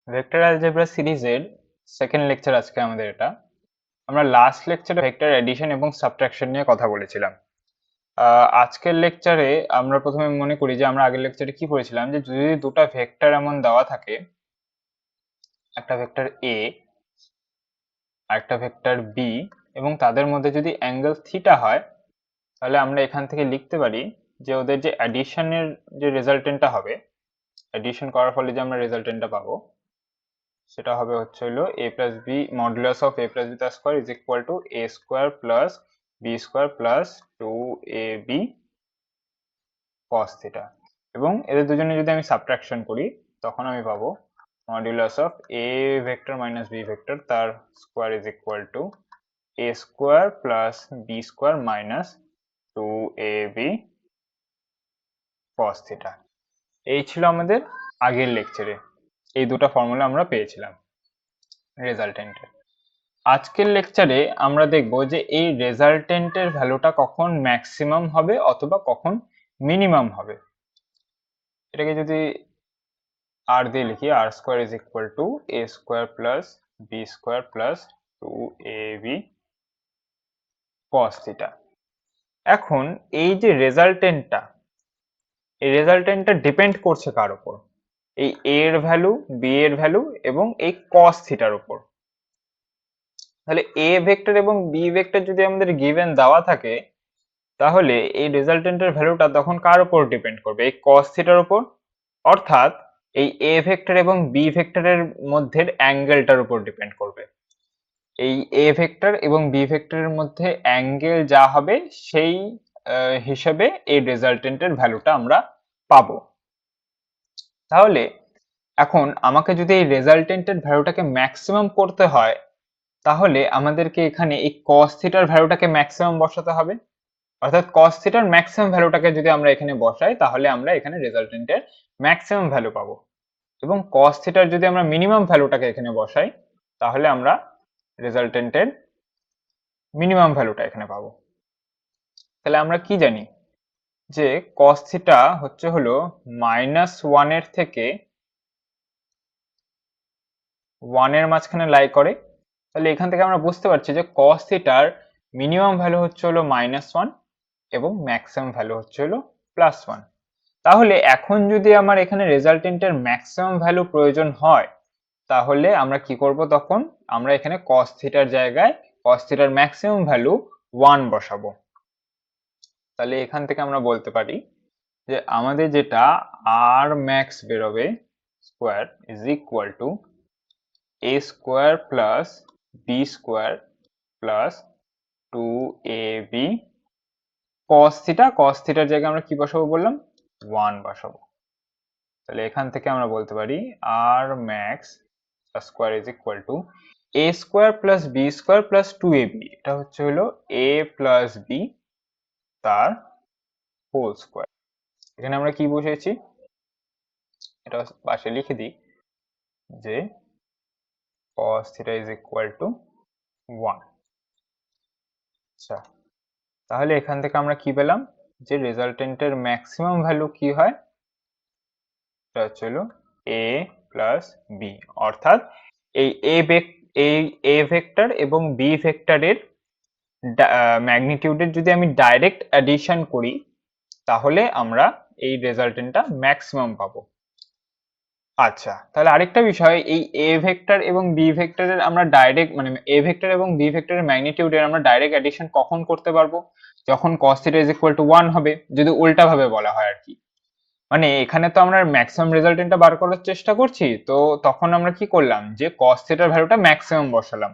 Vector algebra সিরিজের second lecture আজকে আমাদের এটা। আমরা লাস্ট লেকচারে ভেক্টর এডিশন এবং সাবট্রাকশন নিয়ে কথা বলেছিলাম। আজকের লেকচারে আমরা প্রথমে মনে করি যে আমরা আগের লেকচারে কি পড়েছিলাম, যে যদি দুটো ভেক্টর এমন দেওয়া থাকে, একটা ভেক্টর এ আর একটা ভেক্টর বি, এবং তাদের মধ্যে যদি অ্যাঙ্গেল থিটা হয়, তাহলে আমরা এখান থেকে লিখতে পারি যে ওদের যে অ্যাডিশনের যে রেজাল্টেন্টটা হবে, অ্যাডিশন করার ফলে যে আমরা রেজাল্টেন্টটা পাবো, সেটা হবে হচ্ছে হলো a plus B modulus of a plus B তার square is equal to a square plus B square plus 2ab cos theta. এবং এদের দুজনে যদি আমি সাবট্রাকশন করি, তখন আমি পাবো modulus of a vector minus B vector তার square is equal to a square plus B square minus 2ab cos theta. এই ছিল আমাদের আগের লেকচারে, এই দুটো ফর্মুলা আমরা পেয়েছিলাম রেজাল্টেন্টের। আজকের লেকচারে আমরা দেখব যে এই রেজাল্টেন্টের ভ্যালুটা কখন ম্যাক্সিমাম হবে অথবা কখন মিনিমাম হবে। এটাকে যদি আর দিয়ে লিখি, R square is equal to A square plus B square plus 2ab cos theta. এখন এই যে রেজাল্টেন্টটা, এই রেজাল্টেন্টটা ডিপেন্ড করছে কার উপর? এই a এর ভ্যালু, বি এর ভ্যালু এবং এই cos থিটার উপর। তাহলে এ ভেক্টর এবং বি ভেক্টর যদি আমাদের গিভেন দেওয়া থাকে, তাহলে এই রেজাল্টেন্টের ভ্যালুটা তখন কার উপর ডিপেন্ড করবে? এই cos থিটার উপর। অর্থাৎ এই এ ভেক্টর এবং বি ভেক্টরের মধ্যে অ্যাঙ্গেলটার উপর ডিপেন্ড করবে। এই এ ভেক্টর এবং বি ভেক্টরের মধ্যে অ্যাঙ্গেল যা হবে, সেই হিসেবে এই রেজাল্টেন্টের ভ্যালুটা আমরা পাবো। তাহলে এখন আমাকে যদি এই রেজাল্টেন্টের ভ্যালুটাকে ম্যাক্সিমাম করতে হয়, তাহলে আমাদেরকে এখানে এই cos থিটার ভ্যালুটাকে ম্যাক্সিমাম বসাতে হবে। অর্থাৎ cos থিটার ম্যাক্সিমাম ভ্যালুটাকে যদি আমরা এখানে বসাই, তাহলে আমরা এখানে রেজাল্টেন্টের ম্যাক্সিমাম ভ্যালু পাবো। এবং cos থিটার যদি আমরা মিনিমাম ভ্যালুটাকে এখানে বসাই, তাহলে আমরা রেজাল্টেন্টের মিনিমাম ভ্যালুটা এখানে পাবো। তাহলে আমরা কি জানি যে cos থিটা হচ্ছে হলো -1 এর থেকে 1 এর মাঝখানে লাই করে। তাহলে এখান থেকে আমরা বুঝতে পারছি যে cos থিটার মিনিমাম ভ্যালু হচ্ছে হলো -1 এবং ম্যাক্সিমাম ভ্যালু হচ্ছে হলো +1। তাহলে এখন যদি আমার এখানে রেজাল্টেন্টের ম্যাক্সিমাম ভ্যালু প্রয়োজন হয়, তাহলে আমরা কি করব? তখন আমরা এখানে cos থিটার জায়গায় cos থিটার ম্যাক্সিমাম ভ্যালু 1 বসাবো। তাহলে এখান থেকে আমরা বলতে পারি যে আমাদের যেটা আর ম্যাক্স বেরোবে square is equal to a square plus B square plus 2ab cos theta. cos থিটার জায়গায় আমরা কি বসাবো বললাম? 1 বসাবো। তাহলে এখান থেকে আমরা বলতে পারি R max square is equal to A square plus B square plus 2ab, এটা হচ্ছে হলো a প্লাস বি তার হোল স্কোয়ার। এখানে আমরা কি বসিয়েছি, এটা পাশে লিখে দিই যে cos theta is equal two 1। আচ্ছা, তাহলে এখান থেকে আমরা কি পেলাম যে রেজাল্টেন্টের ম্যাক্সিমাম ভ্যালু কি হয়? এটা হচ্ছে হলো a প্লাস বি। অর্থাৎ এই এই এ ভেক্টর এবং বি ভেক্টরের ম্যাগনিটিউডের যদি আমি ডাইরেক্ট অ্যাডিশন করি, তাহলে আমরা এই রেজাল্টেন্টটা ম্যাক্সিমাম পাবো। আচ্ছা, তাহলে আরেকটা বিষয়, এই এ ভেক্টর এবং বি ভেক্টরের আমরা ডাইরেক্ট মানে এ ভেক্টর এবং বি ভেক্টরের ম্যাগনিটিউডের আমরা ডাইরেক্ট অ্যাডিশন কখন করতে পারবো? যখন cos theta is equal two 1 হবে, যদি উল্টা ভাবে বলা হয় আর কি। মানে এখানে তো আমরা ম্যাক্সিমাম রেজাল্টেন্টটা বার করার চেষ্টা করছি, তো তখন আমরা কি করলাম যে cos থিটার ভ্যালুটা ম্যাক্সিমাম বসালাম।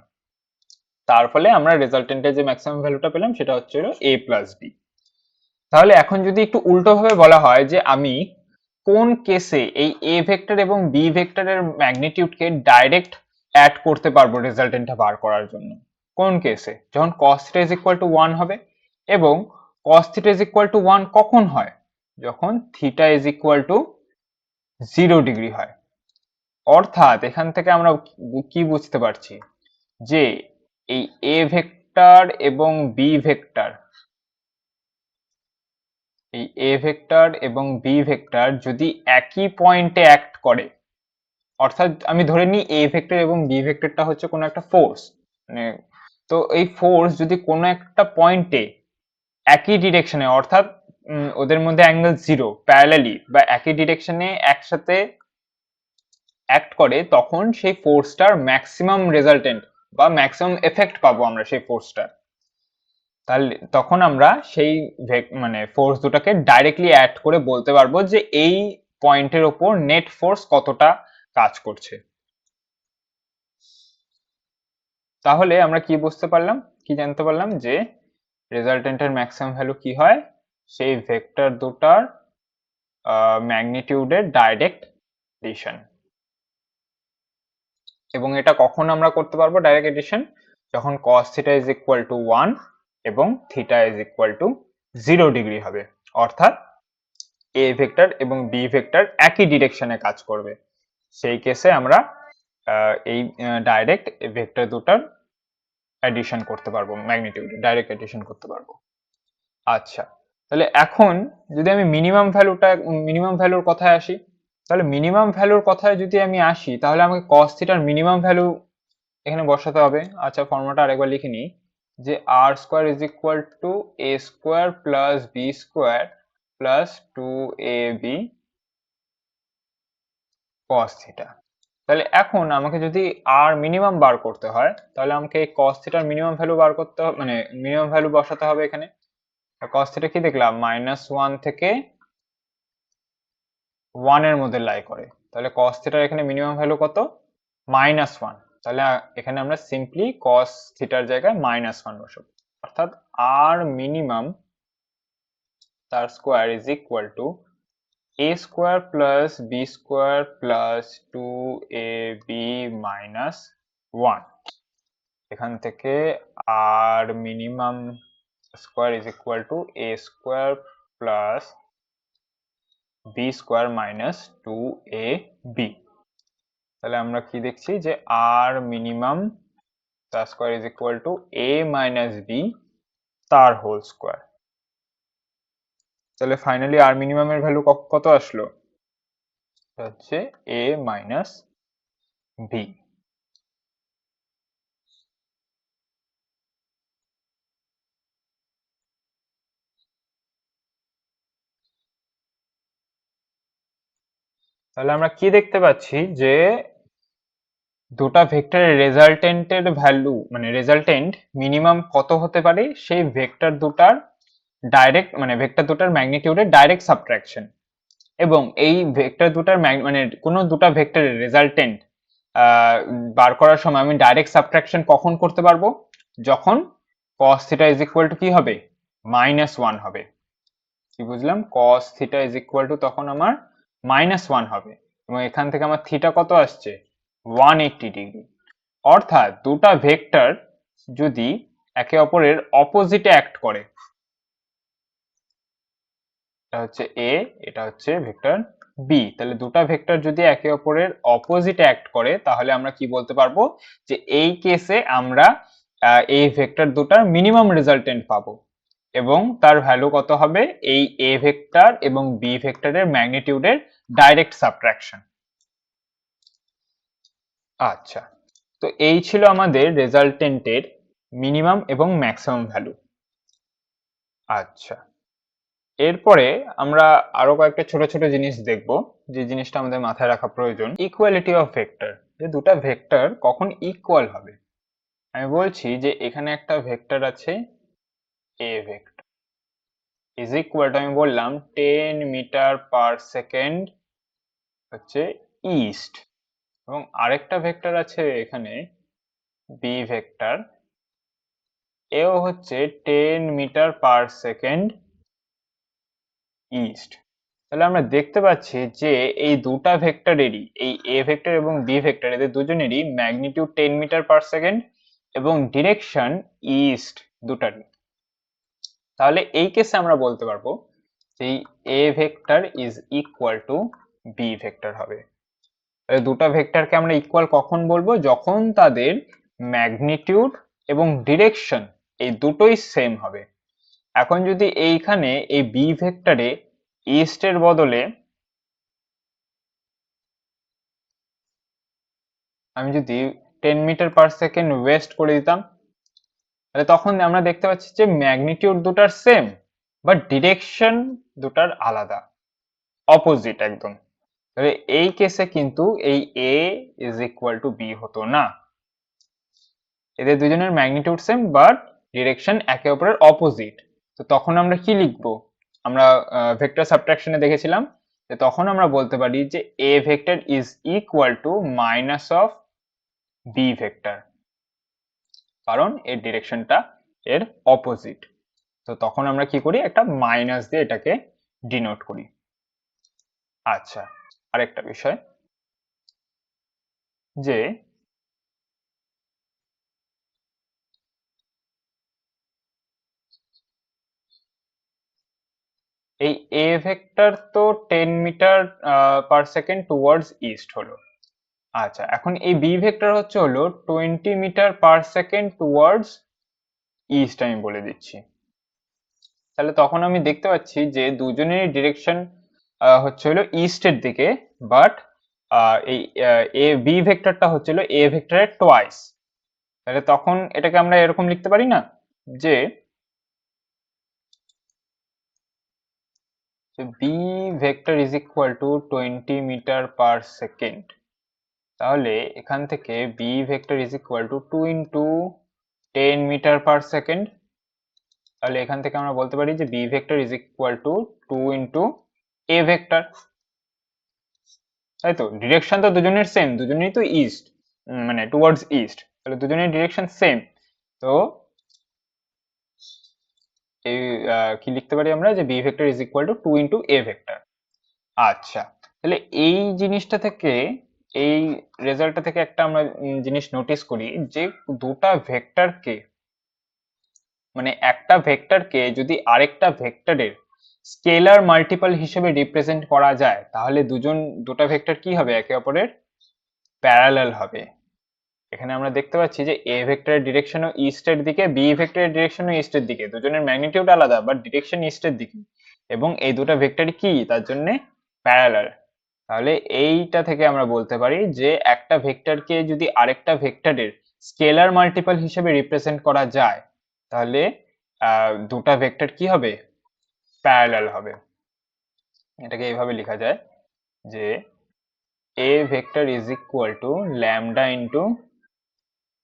তার ফলে আমরা রেজাল্টেন্টের যে ম্যাক্সিমাম ভ্যালুটা পেলাম সেটা হচ্ছে হলো a প্লাস বি। তাহলে এখন যদি একটু উল্টো ভাবে বলা হয় যে আমি কোন কেসে এই এ ভেক্টর এবং বি ভেক্টরের ম্যাগনিটিউডকে ডাইরেক্ট অ্যাড করতে পারবো রেজাল্টেন্টটা বার করার জন্য, কোন কেসে? যখন cos theta is equal two 1 হবে। এবং cos theta is equal two 1 কখন হয়? যখন theta is equal two 0 degree হয়। অর্থাৎ এখান থেকে আমরা কি বুঝতে পারছি যে এই এ ভেক্টর এবং বি ভেক্টর, এই এ ভেক্টর এবং বি ভেক্টর যদি একই পয়েন্টে অ্যাক্ট করে, অর্থাৎ আমি ধরে নিই এ ভেক্টর এবং বি ভেক্টরটা হচ্ছে কোনো একটা ফোর্স, মানে তো এই ফোর্স যদি কোনো একটা পয়েন্টে একই ডিরেকশনে, অর্থাৎ ওদের মধ্যে অ্যাঙ্গেল জিরো প্যারালালি বা একই ডিরেকশনে একসাথে অ্যাক্ট করে, তখন সেই ফোর্সটার ম্যাক্সিমাম রেজাল্টেন্ট বা ম্যাক্সিমাম এফেক্ট পাবো আমরা সেই ফোর্সটার। তাহলে তখন আমরা সেই মানে ফোর্স দুটাকে ডাইরেক্টলি অ্যাড করে বলতে পারবো যে এই পয়েন্টের ওপর নেট ফোর্স কতটা কাজ করছে। তাহলে আমরা কি বুঝতে পারলাম, কি জানতে পারলাম, যে রেজাল্টেন্টের ম্যাক্সিমাম ভ্যালু কি হয়, সেই ভেক্টর দুটার ম্যাগনিটিউডের ডাইরেক্ট এডিশন। এবং এটা কখন আমরা করতে পারবো ডাইরেক্ট এডিশন, যখন cos theta is equal two 1 এবং theta is equal two 0 degree হবে, অর্থাৎ এ ভেক্টর এবং বি ভেক্টর একই ডিরেকশনে কাজ করবে। সেই কেসে আমরা এই ডাইরেক্ট ভেক্টর দুটার অ্যাডিশন করতে পারবো, ম্যাগনিটিউড ডাইরেক্ট অ্যাডিশন করতে পারবো। আচ্ছা, তাহলে এখন যদি আমি মিনিমাম ভ্যালুর কথায় আসি, তাহলে মিনিমাম ভ্যালুর কথায় যদি আমি আসি, তাহলে আমাকে cos থিটার মিনিমাম ভ্যালু এখানে বসাতে হবে। আচ্ছা, ফর্মুলাটা আরেকবার লিখে নিই, যে R square is equal to A square plus B square plus 2ab cos theta. তাহলে এখন আমাকে যদি আর মিনিমাম বার করতে হয়, তাহলে আমাকে এই cos থিটার মিনিমাম ভ্যালু বার করতে হবে, মানে মিনিমাম ভ্যালু বসাতে হবে এখানে। cos থিটা কি দেখলাম, -1 থেকে 1 এর মধ্যে লাই করে, তাহলে cos থিটার এখানে মিনিমাম ভ্যালু কত, -1। তাহলে এখানে আমরা সিম্পলি cos থিটার জায়গায় -1 বসাবো, অর্থাৎ আর মিনিমাম তার square is equal to a square plus B square plus 2ab minus 1। এখান থেকে R minimum square is equal to a square plus B square minus 2ab। তাহলে আমরা কি দেখছি, যে আর মিনিমাম তার square is equal to a minus B তার whole square. তাহলে ফাইনালি আর মিনিমামের ভ্যালু কত আসলো, হচ্ছে a মাইনাস বি। তাহলে আমরা কি দেখতে পাচ্ছি, যে দুটা ভেক্টরের রেজাল্টেন্টের ভ্যালু, মানে রেজাল্টেন্ট মিনিমাম কত হতে পারে, সেই ভেক্টর দুটার ডাইরেক্ট, মানে ভেক্টর দুটার ম্যাগনিটিউডের ডাইরেক্ট সাবট্রাকশন। এবং এই ভেক্টর দুটার মানে কোনো দুটা ভেক্টরের রেজাল্টেন্ট বার করার সময় আমি ডাইরেক্ট সাবট্রাকশন কখন করতে পারবো, যখন cos theta is equal to কি হবে, -1 হবে। কি বুঝলাম, cos theta is equal two তখন আমার -1 হবে, এবং এখান থেকে আমার থিটা কত আসছে, 180 ডিগ্রি। অর্থাৎ দুটা ভেক্টর যদি একে অপরের অপোজিটে অ্যাক্ট করে, এটা হচ্ছে এ, এটা হচ্ছে ভেক্টর বি, তাহলে দুটা ভেক্টর যদি একে অপরের অপোজিটে অ্যাক্ট করে, তাহলে আমরা কি বলতে পারবো, যে এই কেসে আমরা এই ভেক্টর দুটার মিনিমাম রেজাল্টেন্ট পাবো, এবং তার ভ্যালু কত হবে, এই এ ভেক্টর এবং বি ভেক্টরের ম্যাগনিটিউডের ডাইরেক্ট সাবট্রাকশন। আচ্ছা, তো এই ছিল আমাদের রেজাল্টেন্টের মিনিমাম এবং ম্যাক্সিমাম ভ্যালু। আচ্ছা, এরপরে আমরা আরো কয়েকটা ছোট ছোট জিনিস দেখব, যে জিনিসটা আমাদের মাথায় রাখা প্রয়োজন। ইকুয়ালিটি অফ ভেক্টর, যে দুটা ভেক্টর কখন ইকুয়াল হবে। আমি বলছি যে এখানে একটা ভেক্টর আছে এ ভেক্টর ইজ ইকুয়াল টু, আমি বললাম 10 মিটার পার সেকেন্ড হচ্ছে ইস্ট, এবং আরেকটা ভেক্টর আছে এখানে বি ভেক্টর, এও হচ্ছে 10 মিটার পার সেকেন্ড ইস্ট। তাহলে আমরা দেখতে পাচ্ছি যে এই দুটা ভেক্টরেরই, এই এ ভেক্টর এবং বি ভেক্টর, এদের দুজনেরই ম্যাগনিটিউড 10 মিটার পার সেকেন্ড এবং ডিরেকশন ইস্ট দুটারই। তাহলে এই কেসে আমরা বলতে পারবো যে A vector is equal to B vector হবে। তাহলে দুটা ভেক্টরকে আমরা ইকুয়াল কখন বলবো, যখন তাদের ম্যাগনিটিউড এবং ডিরেকশন এই দুটোই সেম হবে। এখন যদি এইখানে এই বি ভেক্টরে ইস্টের বদলে আমি যদি 10 মিটার পার সেকেন্ড ওয়েস্ট করে দিতাম, তাহলে তখন আমরা দেখতে পাচ্ছি যে ম্যাগনিটিউড দুটার সেম, বাট ডিরেকশন দুটার আলাদা, অপোজিট একদম। তাহলে এই কেসে কিন্তু এই এ ইজ ইকুয়াল টু বি হতো না। এদের দুজনের ম্যাগনিটিউড সেম বাট ডিরেকশন একে অপরের অপোজিট। তো তখন আমরা কি লিখবো? আমরা ভেক্টর সাবট্রাকশনে দেখেছিলাম যে তখন আমরা বলতে পারি যে A vector is equal to minus of B vector, কারণ এর ডিরেকশনটা এর অপোজিট। তো তখন আমরা কি করি, একটা মাইনাস দিয়ে এটাকে ডিনোট করি। আচ্ছা, আরেকটা বিষয় যে এই এ ভেক্টর তো 10 metre per second towards east হলো। আচ্ছা, এখন এই বি ভেক্টর হলো 20 metre per second towards east, আমি বলে দিচ্ছি। তাহলে তখন আমি দেখতে পাচ্ছি যে দুজনেরই ডিরেকশন হলো ইস্টের দিকে, বাট এই এ বি ভেক্টরটা হলো এ ভেক্টরের টোয়াইস। তাহলে তখন এটাকে আমরা এরকম লিখতে পারি না যে B vector is equal to 20 metre per second. তাহলে এখান থেকে B vector is equal to 2 into 10 metre per second. তাহলে এখান থেকে আমরা বলতে পারি যে B vector is equal to 2 into A vector. তাই তো, ডিরেকশন তো দুজনের সেম, দুজনেই তো ইস্ট, মানে টুয়ার্ডস ইস্ট, তাহলে দুজনের ডিরেকশন সেম। তো এই কি লিখতে পারি আমরা, যে B vector is equal to 2 into A vector. আচ্ছা, তাহলে এই জিনিসটা থেকে, এই রেজাল্টটা থেকে একটা আমরা জিনিস নোটিস করি যে দুটা ভেক্টরকে, মানে একটা ভেক্টরকে যদি আরেকটা ভেক্টরের স্কেলার মাল্টিপল হিসেবে রিপ্রেজেন্ট করা যায়, তাহলে দুটা ভেক্টর কি হবে, একে অপরের প্যারালাল হবে। এখানে আমরা দেখতে পাচ্ছি যে এ ভেক্টরের ডিরেকশনও ইস্টের দিকে, বি ভেক্টরের ডিরেকশনও ইস্টের দিকে, দুজনের ম্যাগনিটিউড আলাদা বাট ডিরেকশন ইস্টের দিকে, এবং এই দুটো ভেক্টরই কি তার জন্য প্যারালাল। তাহলে এইটা থেকে আমরা বলতে পারি যে একটা ভেক্টরকে যদি আরেকটা ভেক্টরের স্কেলার মাল্টিপল হিসেবে রিপ্রেজেন্ট করা যায়, তাহলে দুটা ভেক্টর কি হবে, প্যারালাল হবে। এটাকে এইভাবে লেখা যায় যে A vector is equal to lambda into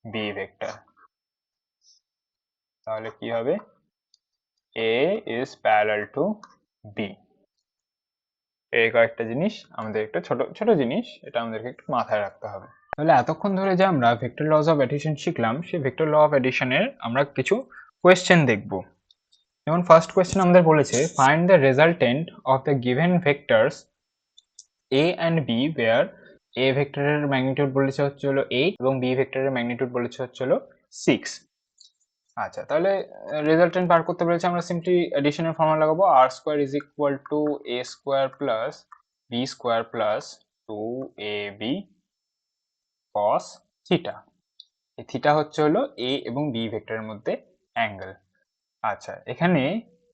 B vector. তাহলে কি হবে, A is parallel to B. এই কয়েকটা জিনিস আমাদের একটু ছোট ছোট জিনিস, এটা আমাদেরকে একটু মাথায় রাখতে হবে। তাহলে এতক্ষণ ধরে যে আমরা ভেক্টর লস অফ এডিশন শিখলাম, সেই ভেক্টর ল অফ এডিশনের আমরা কিছু কোয়েশ্চেন দেখব। যেমন ফার্স্ট কোয়েশ্চেন আমাদের বলেছে, find the resultant of the given vectors A and B where A ভেক্টরের ম্যাগনিটিউড বলেছে হলো 8 এবং বি ভেক্টরের ম্যাগনিটিউড বলেছে হলো 6। আচ্ছা, তাহলে রেজাল্টেন্ট বার করতে বলেছে, আমরা সিম্পলি এডিশনের ফর্মুলা লাগাবো, R square is equal to A square plus B square plus 2ab cos theta. এই থিটা হলো এ এবং বি ভেক্টরের মধ্যে অ্যাঙ্গেল। আচ্ছা, এখানে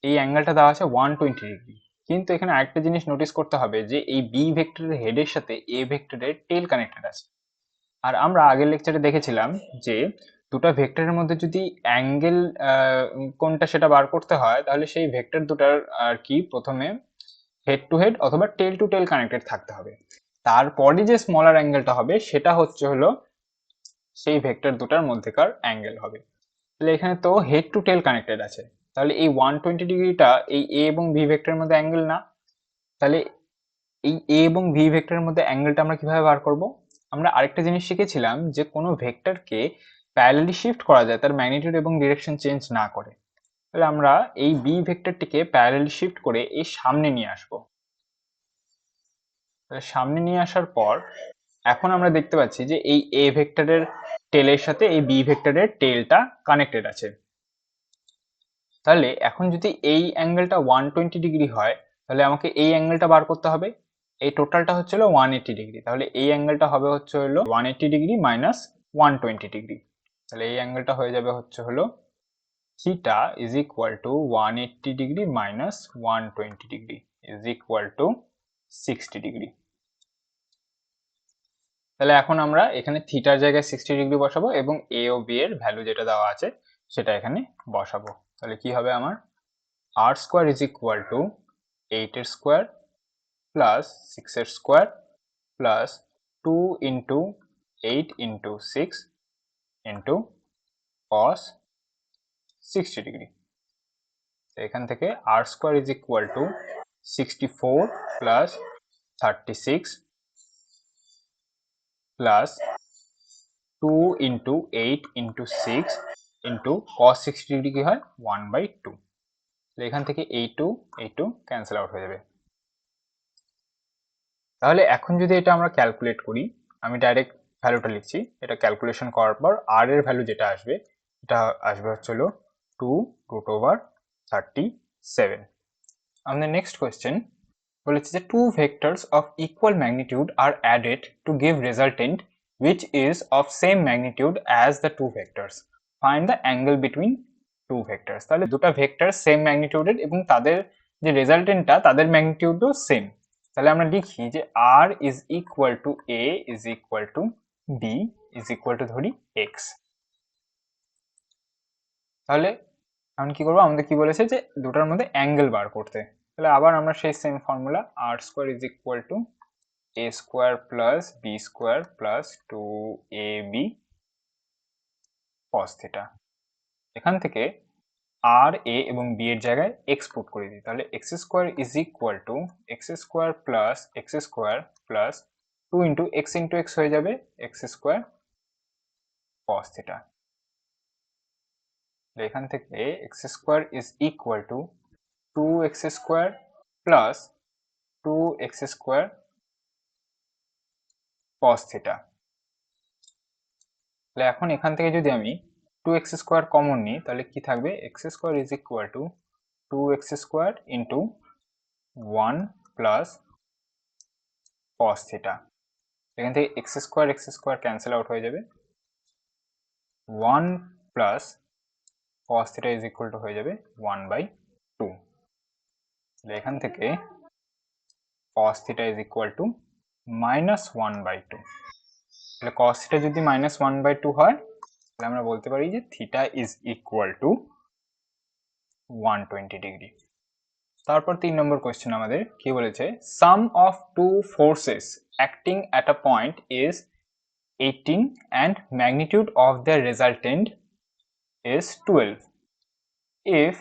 এই অ্যাঙ্গেলটা দেওয়া আছে 120 ডিগ্রি, কিন্তু এখানে আরেকটা জিনিস নোটিস করতে হবে যে এই বি ভেক্টরের হেডের সাথে এ ভেক্টরের টেল কানেক্টেড আছে। আর আমরা আগের লেকচারে দেখেছিলাম যে দুটো ভেক্টরের মধ্যে যদি অ্যাঙ্গেল কোনটা সেটা বার করতে হয়, তাহলে সেই ভেক্টর দুটার আর কি প্রথমে হেড টু হেড অথবা টেল টু টেল কানেক্টেড থাকতে হবে। তারপরে যে স্মলার অ্যাঙ্গেলটা হবে সেটা হলো সেই ভেক্টর দুটার মধ্যেকার অ্যাঙ্গেল হবে। তাহলে এখানে তো হেড টু টেল কানেক্টেড আছে, তাহলে এই 120 ডিগ্রিটা এই এ এবং বি ভেক্টরের মধ্যে অ্যাঙ্গেল না। তাহলে এই এ এবং ভি ভেক্টরের মধ্যে অ্যাঙ্গেলটা আমরা কিভাবে বার করব? আমরা আরেকটা জিনিস শিখেছিলাম যে কোনো ভেক্টরকে প্যারালালি শিফট করা যায় তার ম্যাগনিটিউড এবং ডিরেকশন চেঞ্জ না করে। তাহলে আমরা এই বি ভেক্টরটিকে প্যারালালি শিফট করে এই সামনে নিয়ে আসবো। তাহলে সামনে নিয়ে আসার পর এখন আমরা দেখতে পাচ্ছি যে এই এ ভেক্টরের টেলের সাথে এই বি ভেক্টরের টেলটা কানেক্টেড আছে। তাহলে এখন যদি এই অ্যাঙ্গেলটা 120 ডিগ্রি হয়, তাহলে আমাকে এই অ্যাঙ্গেলটা বার করতে হবে। এই টোটালটা হলো 180 ডিগ্রি, তাহলে এই অ্যাঙ্গেলটা হবে হলো 180 ডিগ্রি মাইনাস 120 ডিগ্রি। তাহলে এই অ্যাঙ্গেলটা হয়ে যাবে হলো theta is equal two 180 degree minus 120 degree is equal two 60 degree. তাহলে এখন আমরা এখানে থিটার জায়গায় 60 ডিগ্রি বসাবো এবং এ ও বি এর ভ্যালু যেটা দেওয়া আছে সেটা এখানে বসাবো। তাহলে কি হবে আমার R square is equal to 8 এর স্কোয়ার প্লাস 6 এর square plus 2 into 8 into 6 into cos 60 degree. এখান থেকে R square is equal to 64 plus 36 plus 2 into 8 into 6 into cos 60 degree কি হয় 1/2। এখান থেকে এই টু ক্যান্সেল আউট হয়ে যাবে। তাহলে এখন যদি এটা আমরা ক্যালকুলেট করি, আমি ডাইরেক্ট ভ্যালুটা লিখছি, এটা ক্যালকুলেশন করার পর আর এর ভ্যালু যেটা আসবে এটা আসবে হচ্ছে হলো 2√37। আমাদের নেক্সট কোয়েশ্চেন বলেছে যে two vectors of equal magnitude are added to give resultant which is of same magnitude as the two vectors. Find the angle between two vectors. তাহলে দুটো ভেক্টর সেম ম্যাগনিটিউডের এবং তাদের যে রেজাল্টেন্টটা তাদের ম্যাগনিটিউডও সেম। তাহলে আমরা লিখি যে r is equal to a is equal to b is equal to ধরি x। তাহলে এখন কি করবো, আমাদের কি বলেছে যে দুটার মধ্যে অ্যাঙ্গেল বার করতে। তাহলে আবার আমরা সেই same formula r square is equal to a square plus b square plus 2ab cos theta. এখান থেকে আর এ এবং বি এর জায়গায় এক্স পুট করে দিই। তাহলে x square is equal two x square plus x square plus 2 into x হয়ে যাবে এক্স স্কোয়ার cos থিটা। এখান থেকে x square is equal two 2x square plus 2x square cos theta. তাহলে এখন এখান থেকে যদি আমি 2x স্কোয়ার কমন নিই তাহলে কি থাকবে, x square is equal two 2x square into 1 plus cos theta. এখান থেকে এক্স স্কোয়ার ক্যান্সেল আউট হয়ে যাবে, 1 plus cos theta is equal two হয়ে যাবে 1/2। এখান থেকে cos theta is equal two -1/2। তাহলে cos থিটা যদি -1/2 হয় তাহলে আমরা বলতে পারি যে theta is equal to 120 degree. তারপর 3 নম্বর কোয়েশ্চেন আমাদের কি বলেছে, sum of two forces acting at a point is 18 and magnitude of the resultant is 12. If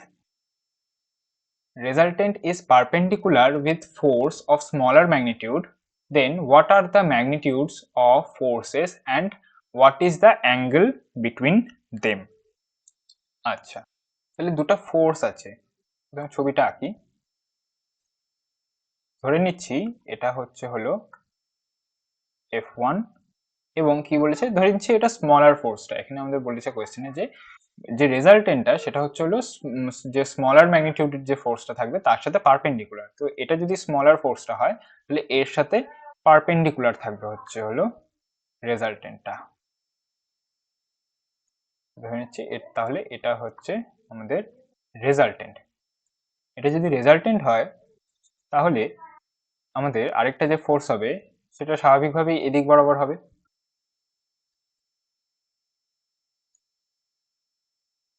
resultant is perpendicular with force of smaller magnitude, then what are the magnitudes of forces and what is the angle between them? আচ্ছা, তাহলে দুটো force আছে, ছবিটা আঁকি। ধরে নিচ্ছি এটা হচ্ছে হলো F1 এবং কি বলেছে, ধরে নিচ্ছি এটা স্মলার ফোর্সটা। এখানে আমাদের বলেছে কোয়েশ্চেনে যে যে রেজাল্টেন্টটা সেটা হচ্ছে হলো যে স্মলার ম্যাগনিটিউডের যে ফোর্সটা থাকবে তার সাথে পারপেন্ডিকুলার। তো এটা যদি স্মলার ফোর্সটা হয় তাহলে এর সাথে পারপেন্ডিকুলার থাকবে হচ্ছে হলো রেজাল্টেন্টটা। ধরে নিচ্ছি তাহলে এটা হচ্ছে আমাদের রেজাল্টেন্ট। এটা যদি রেজাল্টেন্ট হয় তাহলে আমাদের আরেকটা যে ফোর্স হবে সেটা স্বাভাবিকভাবেই এদিক বরাবর হবে।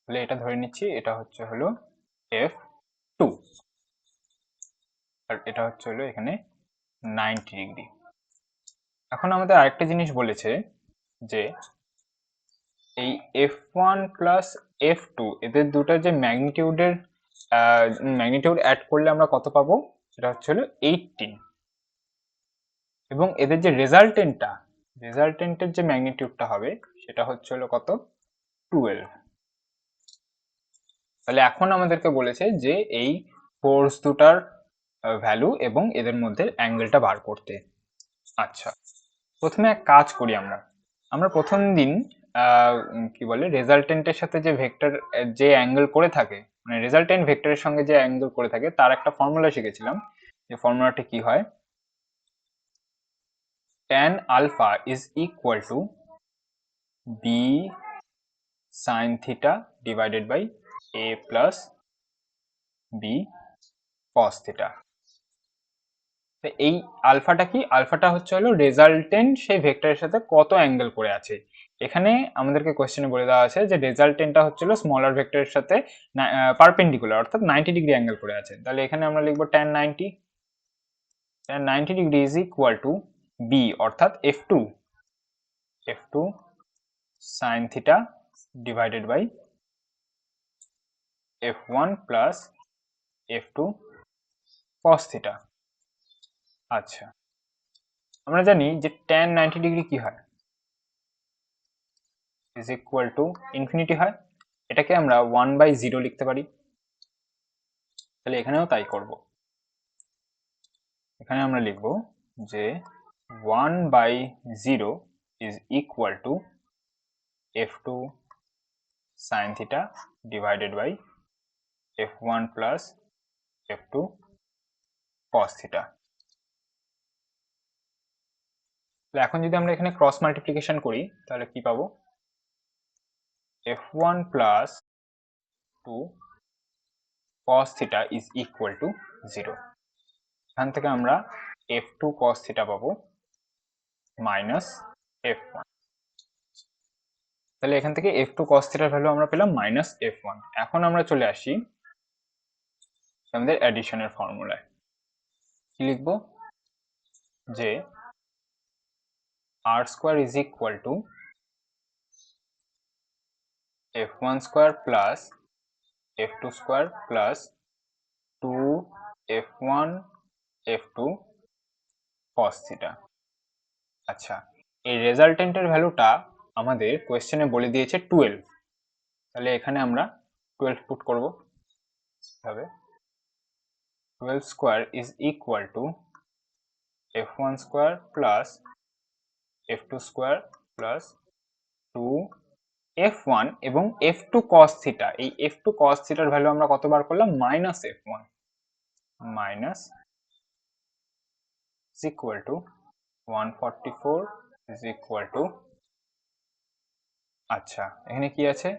তাহলে এটা ধরে নিচ্ছি এটা হচ্ছে হলো F2 আর এটা হচ্ছে হলো এখানে 90 ডিগ্রি। এখন আমাদের আরেকটা জিনিস বলেছে যে এই F1 প্লাস F2 এদের দুটো যে ম্যাগনিটিউড অ্যাড করলে আমরা কত পাবো, সেটা হচ্ছে হলো 18 এবং এদের যে রেজাল্টেন্টের যে ম্যাগনিটিউডটা হবে সেটা হচ্ছে হলো কত, 12। তাহলে এখন আমাদেরকে বলেছে যে এই ফোর্স দুটার ভ্যালু এবং এদের মধ্যে অ্যাঙ্গেলটা বার করতে। আচ্ছা, প্রথমে এক কাজ করি আমরা প্রথম দিন কি বলে রেজাল্টেন্টের সাথে যে ভেক্টর যে অ্যাঙ্গেল করে থাকে, মানে রেজাল্টেন্ট ভেক্টরের সঙ্গে যে অ্যাঙ্গেল করে থাকে তার একটা ফর্মুলা শিখেছিলাম। যে ফর্মুলাটি কি হয়, tan alpha is equal to b sin theta divided by a plus b cos theta। তো এই আলফাটা কি, আলফাটা হচ্ছে হলো রেজাল্টেন্ট সেই ভেক্টরের সাথে কত অ্যাঙ্গেল করে আছে। এখানে আমাদেরকে কোশ্চেনে বলে দেওয়া আছে যে রেজাল্টেন্টটা হচ্ছিল স্মলার ভেক্টরের সাথে পারপেন্ডিকুলার অর্থাৎ 90 ডিগ্রি অ্যাঙ্গেল করে আছে। তাহলে এখানে আমরা লিখবো tan 90, tan 90 degree is equal to B অর্থাৎ f2 sin theta divided by f1 plus f2 cos theta. আচ্ছা, আমরা জানি যে tan 90 ডিগ্রি কি হয়, ইজ ইকুয়াল টু ইনফিনিটি হয়। এটাকে আমরা 1/0 লিখতে পারি। তাহলে এখানেও তাই করব। এখানে আমরা লিখব যে 1/0 is equal to f2 sin theta divided by f1 plus f2 cos theta. তাহলে এখন যদি আমরা এখানে ক্রস মাল্টিপ্লিকেশন করি তাহলে কি পাবো, f1 plus 2 cos theta is equal two 0। এখান থেকে আমরা f2 cos থিটা পাবো মাইনাস f1। তাহলে এখান থেকে f2 cos থিটার ভ্যালু আমরা পেলাম মাইনাস f1। এখন আমরা চলে আসি আমাদের অ্যাডিশনের ফর্মুলায়। কি লিখবো, যে r square is equal two f1 square plus f2 square plus 2f1 f2 cos theta. আচ্ছা, এই রেজাল্টেন্টের ভ্যালুটা আমাদের কোয়েশ্চেনে বলে দিয়েছে 12। তাহলে এখানে আমরা 12 পুট করব। হবে 12 square is equal two f1 square plus f2 square plus 2f1 এবং f2 cos থিটা। এই f2 cos থিটার ভ্যালু আমরা কতবার করলাম, minus f1 minus is equal to 144 is equal to, আচ্ছা এখানে কি আছে,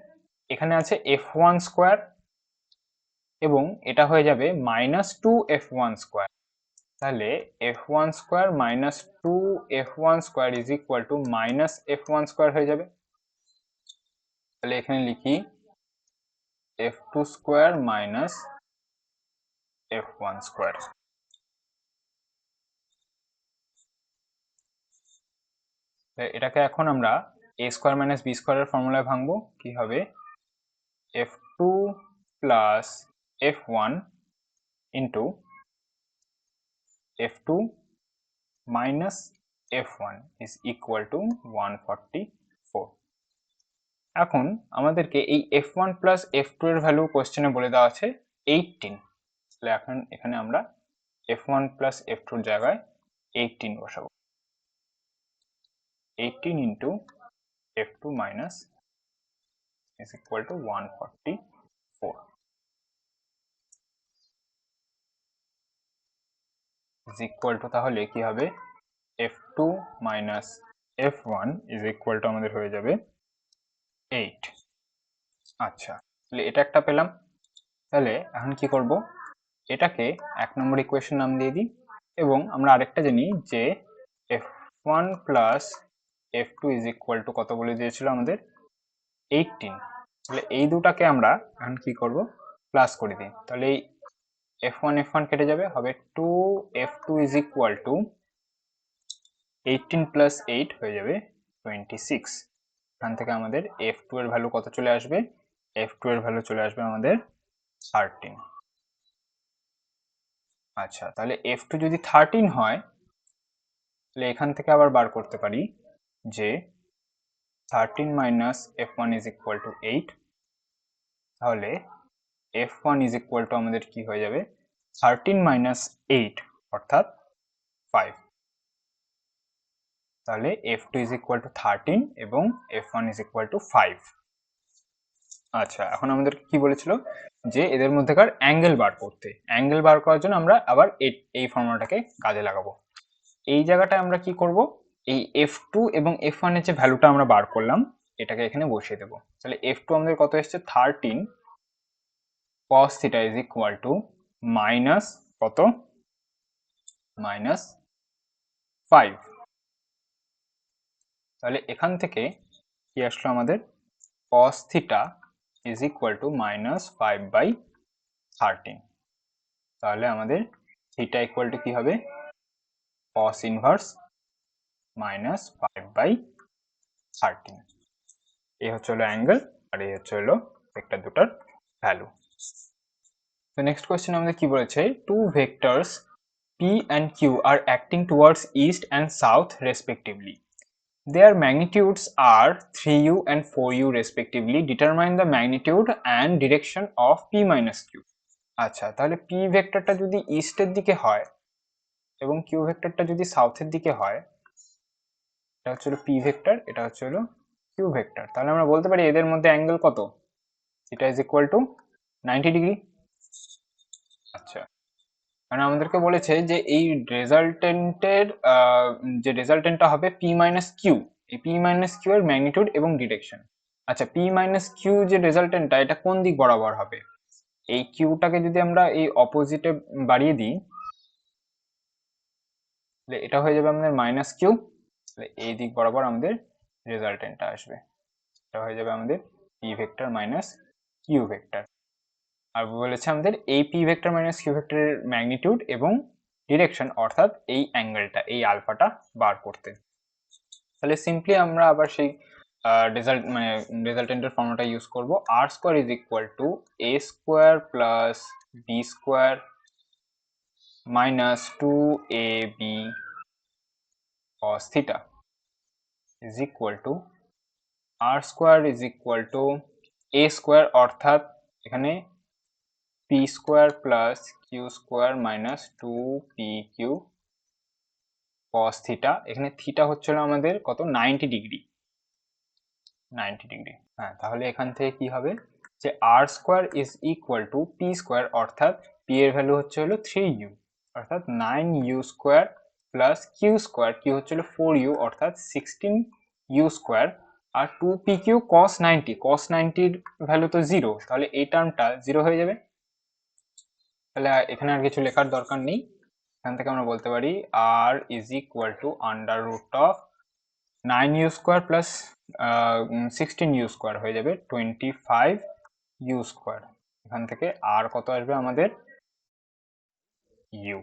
এখানে আছে f1 স্কোয়ার এবং এটা হয়ে যাবে মাইনাস 2f1 স্কোয়ার। তাহলে f1 square minus 2f1 square is equal to minus f1 square হয়ে যাবে। তাহলে এখানে লিখি f2 square minus f1 square. এটাকে এখন আমরা a স্কোয়ার মাইনাস b স্কোয়ারের ফর্মুলায় ভাঙবো। কি হবে, f2 plus f1 into f2 minus f1 is equal two 144। এখন আমাদেরকে এই f1 প্লাস f2 এর ভ্যালু কোশ্চেনে বলে দেওয়া আছে 18। তাহলে এখন এখানে আমরা f1 প্লাস f2 এর জায়গায় 18 বসাবো। 18 into f2 minus is equal two 144 is equal two, তাহলে কি হবে, f2 minus f1 is equal two আমাদের হয়ে যাবে 8। আচ্ছা, তাহলে এটা একটা পেলাম। তাহলে এখন কি করব, এটাকে 1 নম্বর ইকুয়েশন নাম দিয়ে দিই এবং আমরা আরেকটা জানি যে f1 plus f2 is equal two কত বলে দিয়েছিল আমাদের, 18। তাহলে এই দুটাকে আমরা এখন কি করব, প্লাস করে দিই। তাহলে এই f1 কেটে যাবে, হবে 2f2 is equal two 18 plus 8 হয়ে যাবে 26। এখান থেকে আমাদের f2 এর ভ্যালু কত চলে আসবে, f2 এর ভ্যালু চলে আসবে আমাদের 13। আচ্ছা, তাহলে f2 যদি 13 হয় তাহলে এখান থেকে আবার বার করতে পারি যে 13 minus f1 is equal to 8। তাহলে f1 ইজ ইকুয়াল টু আমাদের কি হয়ে যাবে, 13 মাইনাস 8 অর্থাৎ 5। তাহলে f2 ইজ ইকুয়াল টু 13 এবং f1 ইজ ইকুয়াল টু 5। আচ্ছা, এখন আমাদের কি বলেছিল যে এদের মধ্যেকার অ্যাঙ্গেল বার করতে। অ্যাঙ্গেল বার করার জন্য আমরা আবার এই ফর্মুলাটাকে কাজে লাগাবো। এই জায়গাটায় আমরা কি করব, এই f2 এবং f1 এর যে ভ্যালুটা আমরা বার করলাম এটাকে এখানে বসিয়ে দেবো। তাহলে f2 আমাদের কত এসেছে, 13 cos theta is equal to minus কত, মাইনাস 5। তাহলে এখান থেকে কি আসলো আমাদের, cos theta is equal to minus 5/13। তাহলে আমাদের থিটা ইকুয়াল টু কি হবে, cos ইনভার্স মাইনাস 5/13। এই হচ্ছে হলো অ্যাঙ্গেল, আর এই হচ্ছে হলো ভেক্টর দুটার ভ্যালু। তো নেক্সট কোয়েশ্চেন আমাদের কি বলেছে, two vectors p and q are acting towards east and south respectively. Their magnitudes are 3u and 4u respectively. Determine the magnitude and direction of p minus q. আচ্ছা, তাহলে p ভেক্টরটা যদি ইস্টের দিকে হয় এবং q ভেক্টরটা যদি সাউথের দিকে হয়, এটা হচ্ছে হলো p ভেক্টর, এটা হচ্ছে হলো q ভেক্টর, তাহলে আমরা বলতে পারি এদের মধ্যে অ্যাঙ্গেল কত, theta is equal two 90 degree. আচ্ছা, মানে আমাদেরকে বলেছে যে এই রেজাল্টেন্টের যে রেজাল্টেন্টটা হবে p মাইনাস কিউ, এই p মাইনাস কিউ এর ম্যাগনিটিউড এবং ডিরেকশন। আচ্ছা, p মাইনাস কিউ যে রেজাল্টেন্টটা, এটা কোন দিক বরাবর হবে, এই কিউটাকে যদি আমরা এই অপোজিটে বাড়িয়ে দিই, তাহলে এটা হয়ে যাবে আমাদের মাইনাস কিউ, তাহলে এই দিক বরাবর আমাদের রেজাল্টেন্টটা আসবে, এটা হয়ে যাবে আমাদের p vector minus Q vector. আর বলেছে আমাদের এই p ভেক্টর মাইনাস কিউ ভেক্টরের ম্যাগনিটিউড এবং ডিরেকশন, অর্থাৎ এই অ্যাঙ্গেলটা, এই আলফাটা বার করতে। তাহলে সিম্পলি আমরা আবার সেই রেজাল্টেন্টের ফর্মুলাটা ইউজ করব, R square is equal to A square plus B square minus 2ab cos theta is equal to R square is equal to A square, অর্থাৎ এখানে P square plus Q square minus 2pq cos theta. এখানে theta হচ্ছিল আমাদের কত, 90 degree, 90 degree. হ্যাঁ, তাহলে এখান থেকে কি হবে যে R square is equal to P square, অর্থাৎ পি এর ভ্যালু হচ্ছে হলো 3u, অর্থাৎ 9u square plus Q square, Q হচ্ছে হলো 4u, অর্থাৎ 16u স্কোয়ার, আর 2pq cos 90, cos 90 এর ভ্যালু তো 0, তাহলে এই টার্মটা 0 হয়ে যাবে। তাহলে এখানে আর কিছু লেখার দরকার নেই, এখান থেকে আমরা বলতে পারি R is equal to under root of 9u square plus 16u square হয়ে যাবে 25u স্কোয়ার। এখান থেকে আর কত আসবে আমাদের, u।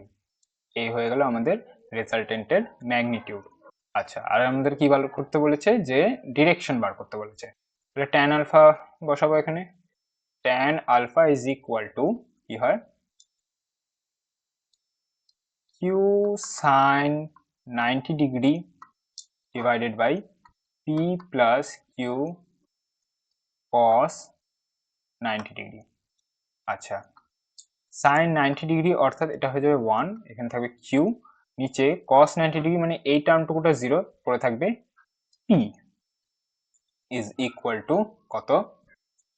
এই হয়ে গেল আমাদের রেজাল্টেন্টের ম্যাগনিটিউড। আচ্ছা, আর আমাদের কি বার করতে বলেছে, যে ডিরেকশন বার করতে বলেছে। তাহলে ট্যান আলফা বসাবো এখানে, tan alpha is equal to কি হয়, q sin 90 degree divided by p plus q cos 90 degree. আচ্ছা, sin 90 ডিগ্রি অর্থাৎ এটা হয়ে যাবে 1, এখানে থাকবে q, নিচে cos 90 ডিগ্রি মানে এই টার্মটুকুটা 0, পরে থাকবে p ইজ ইকুয়াল টু কত,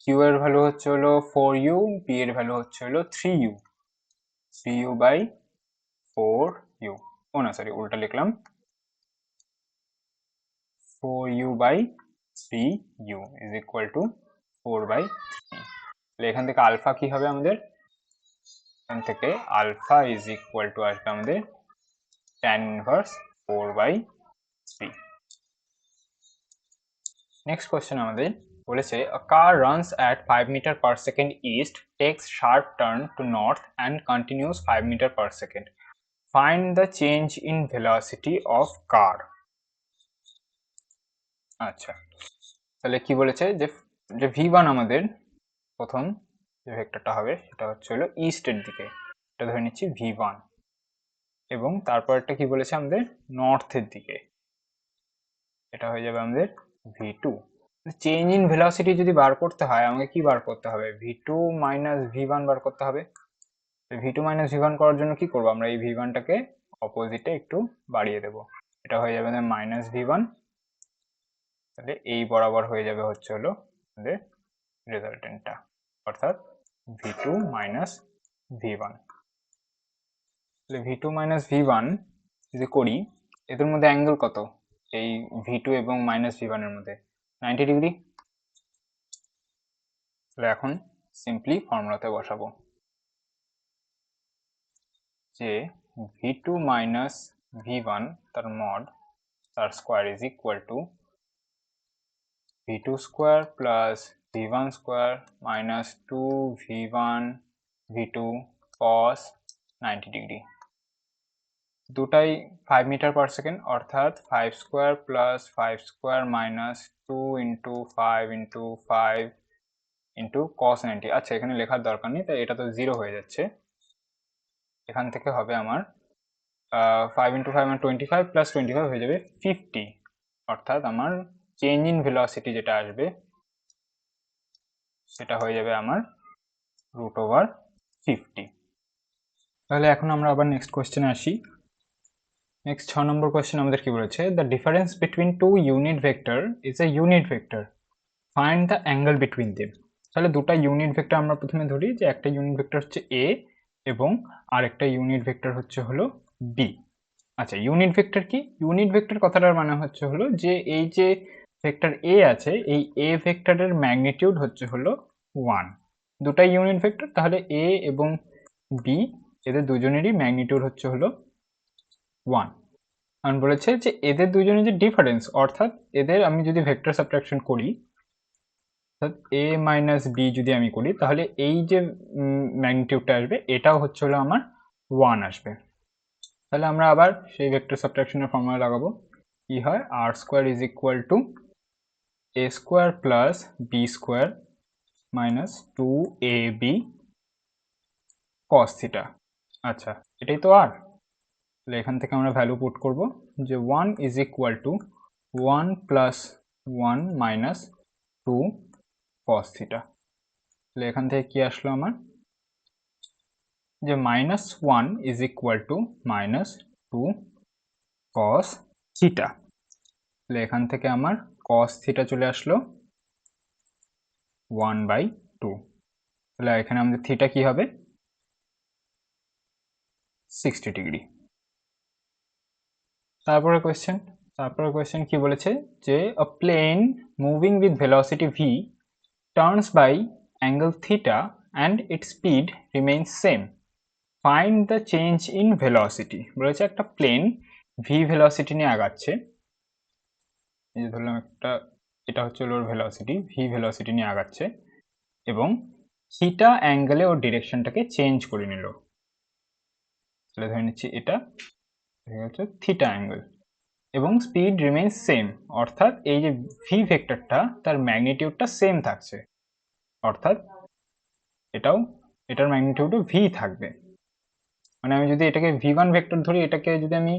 q এর ভ্যালু হচ্ছে হলো 4u, p এর ভ্যালু হচ্ছে হলো 3u, 3u বাই 4u, ও না সরি উল্টা লিখলাম, 4u by 3u is equal two 4/3। তাহলে এখান থেকে আলফা কি হবে আমাদের, এখান থেকে আলফা ইজ ইকুয়াল টু আসবে আমাদের tan ইনভার্স 4/3। নেক্সট কোয়েশ্চেন আমাদের বলেছে a car runs at 5 meter per second east, takes sharp turn to north and continues 5 meter per second. Find the change in velocity of car. আচ্ছা, তাহলে কি বলেছে যে যে v1 আমাদের প্রথম যে ভেক্টরটা হবে সেটা হচ্ছে হলো ইস্টের দিকে, এটা ধরে নিচ্ছি v1, এবং তারপরটা কি বলেছে আমাদের নর্থের দিকে, এটা হয়ে যাবে আমাদের v2। চেঞ্জ ইন ভেলোসিটি যদি বার করতে হয় আমাকে কি বার করতে হবে, v2 মাইনাস v1 বার করতে হবে। v2 মাইনাস v1 করার জন্য কি করব, আমরা এই v1টাকে অপোজিটে একটু বাড়িয়ে দেব, এটা হয়ে যাবে মাইনাস v1, তাহলে এই বরাবর হয়ে যাবে হচ্ছে হলো আমাদের রেজাল্টেন্টটা, অর্থাৎ v2 মাইনাস v1। তাহলে v2 মাইনাস v1 যদি করি, এদের মধ্যে অ্যাঙ্গেল কত, এই v2 এবং মাইনাস v1 এর মধ্যে 90 ডিগ্রি। তাহলে এখন সিম্পলি ফর্মুলাতে বসাবো যে v2 minus v1 তার mod তার square is equal two v2 square plus v1 square minus 2v1 v2 cos 90 degree. দুটাই 5 মিটার পার সেকেন্ড, অর্থাৎ 5 square plus 5 square minus 2 into 5 into 5 into cos 90। আচ্ছা, এখানে লেখার দরকার নেই, তাই এটা তো 0 হয়ে যাচ্ছে। এখান থেকে হবে আমার 5 ইন্টু 5 মানে 25 প্লাস 25 হয়ে যাবে 50, অর্থাৎ আমার চেঞ্জ ইন ভেলোসিটি যেটা আসবে সেটা হয়ে যাবে আমার √50। তাহলে এখন আমরা আবার নেক্সট কোয়েশ্চেনে আসি। নেক্সট 6 নম্বর কোয়েশ্চেন আমাদের কি বলেছে, the difference between two unit vector is a unit vector, find the angle between them. তাহলে দুটা ইউনিট ভেক্টর আমরা প্রথমে ধরি, যে একটা ইউনিট ভেক্টর হচ্ছে এ এবং আরেকটা ইউনিট ভেক্টর হচ্ছে হলো বি। আচ্ছা, ইউনিট ভেক্টর কি? ইউনিট ভেক্টর কথাটার মানে হচ্ছে হলো যে এই যে ভেক্টর এ আছে, এই এ ভেক্টরের ম্যাগনিটিউড হচ্ছে হলো 1। দুটাই ইউনিট ভেক্টর, তাহলে এ এবং বি এদের দুজনেরই ম্যাগনিটিউড হচ্ছে হলো 1। কারণ বলেছে যে এদের দুজনের যে ডিফারেন্স, অর্থাৎ এদের আমি যদি ভেক্টর সাবট্রাকশন করি, অর্থাৎ এ মাইনাস বি যদি আমি করি, তাহলে এই যে ম্যাগনিটিউডটা আসবে এটাও হচ্ছে হলো আমার 1 আসবে। তাহলে আমরা আবার সেই ভেক্টর সাবট্রাকশনের ফর্মুলা লাগাবো। কি হয়, R square is equal to A square plus B square minus 2ab cos theta. আচ্ছা, এটাই তো আর। তাহলে এখান থেকে আমরা ভ্যালু পুট করব যে 1 is equal two 1 plus 1 minus 2 cos theta. তাহলে এখান থেকে কি আসলো আমার, যে minus 1 is equal to minus 2 cos theta. তাহলে এখান থেকে আমার cos থিটা চলে আসলো 1/2। তাহলে এখানে আমাদের থিটা কি হবে, 60 ডিগ্রি। তারপরে কোয়েশ্চেন কি বলেছে, যে a plane moving with velocity v turns by angle theta and its speed remains same, find the change in velocity। বলেছে একটা প্লেন v ভেলোসিটি নিয়ে আগাচ্ছে, এই যে ধরলাম এটা হচ্ছে ওর ভেলোসিটি, v ভেলোসিটি নিয়ে আগাচ্ছে এবং থিটা অ্যাঙ্গেলে ওর ডিরেকশনটাকে চেঞ্জ করে নিল। তাহলে ধরে নিচ্ছি এটা হচ্ছে থিটা অ্যাঙ্গেল এবং স্পিড রিমেইনস সেম, অর্থাৎ এই যে ভি ভেক্টরটা তার ম্যাগনিটিউডটা সেম থাকছে, অর্থাৎ এটার ম্যাগনিটিউডও ভি থাকবে। মানে আমি যদি এটাকে v1 ভেক্টর ধরি, এটাকে যদি আমি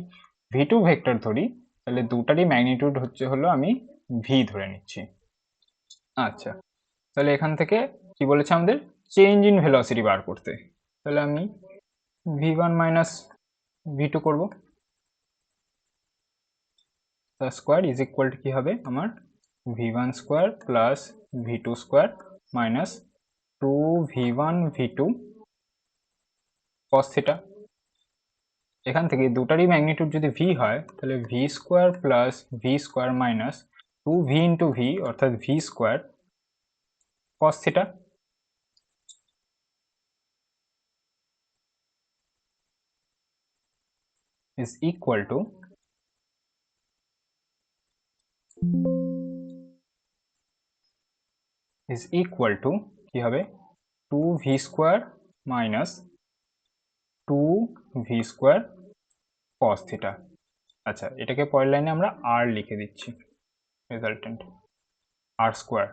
v2 ভেক্টর ধরি, তাহলে দুটারই ম্যাগনিটিউড হচ্ছে হলো আমি ভি ধরে নিচ্ছি। আচ্ছা, তাহলে এখান থেকে কি বলেছে আমাদের, চেঞ্জ ইন ভেলোসিটি বার করতে। তাহলে আমি v1 মাইনাস v2 করবো, তার স্কোয়ার ইজ ইকুয়াল টু কি হবে আমার v1 square plus v2 square minus 2v1 v2 cos theta. এখান থেকে দুটারই ম্যাগনিটিউড যদি v হয়, তাহলে v square plus v square minus 2v into v অর্থাৎ v square cos theta. Is equal to কি হবে 2v square minus 2v square cos theta. আচ্ছা, এটাকে পরের লাইনে আমরা r লিখে দিচ্ছি, রেজাল্টেন্ট r স্কোয়ার।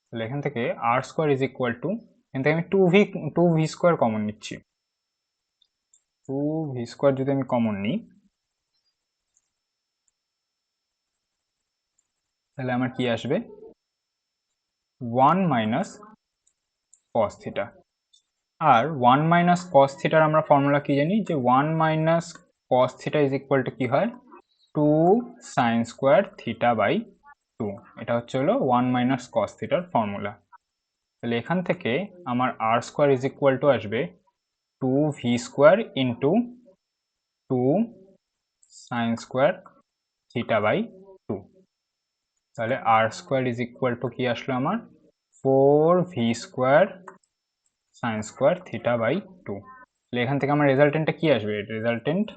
তাহলে এখান থেকে r square is equal two, এখান থেকে আমি 2v স্কোয়ার কমন নিচ্ছি। 2v স্কোয়ার যদি আমি কমন নিই, তাহলে আমার কি আসবে 1 মাইনাস cos থিটা। আর 1 মাইনাস cos থিটার আমরা ফর্মুলা কি জানি, যে 1 minus cos theta is equal to কি হয় 2 sin স্কোয়ার থিটা বাই 2। এটা হচ্ছে হলো 1 মাইনাস cos থিটার ফর্মুলা। তাহলে এখান থেকে আমার r square is equal to আসবে 2v square into 2 sin square theta by 2। তাহলে r square is equal to কি আসলো আমার 4v square sine square theta by 2। তাহলে এখান থেকে আমার রেজাল্টেন্টটা কি আসবে? Resultant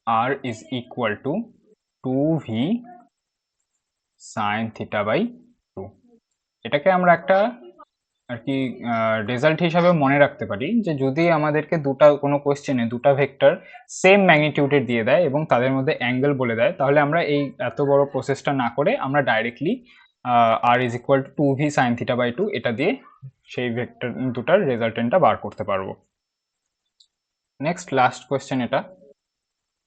R is equal to 2v sine theta by 2। এটাকে আমরা একটা আর কি রেজাল্ট হিসাবে মনে রাখতে পারি যে যদি আমাদেরকে কোনো কোয়েশ্চেনে দুটা ভেক্টর সেম ম্যাগনিটিউডের দিয়ে দেয় এবং তাদের মধ্যে অ্যাঙ্গেল বলে দেয়, তাহলে আমরা এই এত বড় প্রসেসটা না করে আমরা directly R is equal to 2v sine theta by 2 এটা দিয়ে সেই ভেক্টর দুটার রেজাল্টেন্টটা বার করতে পারবো। নেক্সট লাস্ট কোয়েশ্চেন এটা।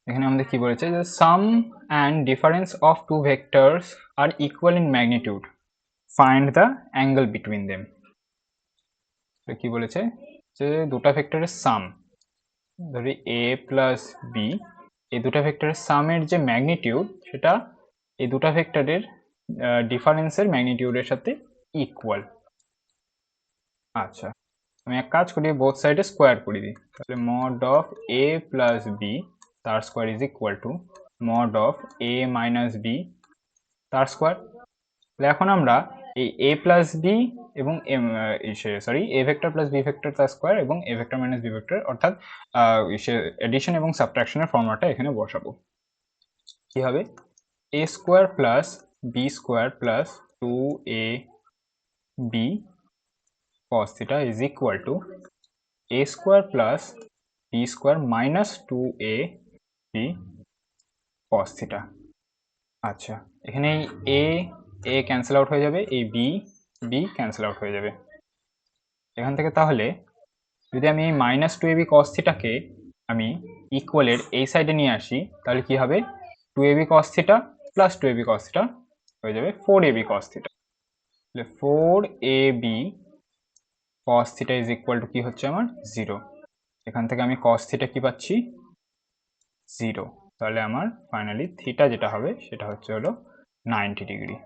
এখানে আমাদের কি বলেছে যে sum and difference of two vectors are equal in magnitude, find the angle between them. কি বলেছে যে দুটা ভেক্টরের সাম, ধরি এ প্লাস বি, এই দুটা ভেক্টরের সামের যে ম্যাগনিটিউড সেটা এই দুটা ভেক্টরের ডিফারেন্সের ম্যাগনিটিউডের সাথে ইকুয়াল। আচ্ছা, আমি এক কাজ করি, বোথ সাইডে স্কোয়ার করে দিই। তাহলে mod of A plus B তার square is equal to mod of A minus B তার স্কোয়ার। তাহলে এখন আমরা এই এ প্লাস বি এবং sorry A vector plus B vector তার স্কোয়ার এবং A vector minus B vector অর্থাৎ এডিশন এবং সাবট্রাকশনের ফর্মুলাটা এখানে বসাবো। কি হবে? A square plus B square plus 2a b cos theta is equal to a square plus b square minus 2a b cos theta। আচ্ছা, এখানে এই a ক্যান্সেল আউট হয়ে যাবে, এই b ক্যান্সেল আউট হয়ে যাবে এখান থেকে। তাহলে যদি আমি এই মাইনাস 2ab cos theta কে আমি ইকুয়ালের এই সাইডে নিয়ে আসি, তাহলে কি হবে? 2ab cos theta plus 2ab cos theta হয়ে যাবে 4ab cos theta। তাহলে 4ab cos theta is equal to কি হচ্ছে আমার 0। এখান থেকে আমি cos theta কি পাচ্ছি? 0। তাহলে আমার ফাইনালি থিটা যেটা হবে সেটা হচ্ছে হলো 90 ডিগ্রি।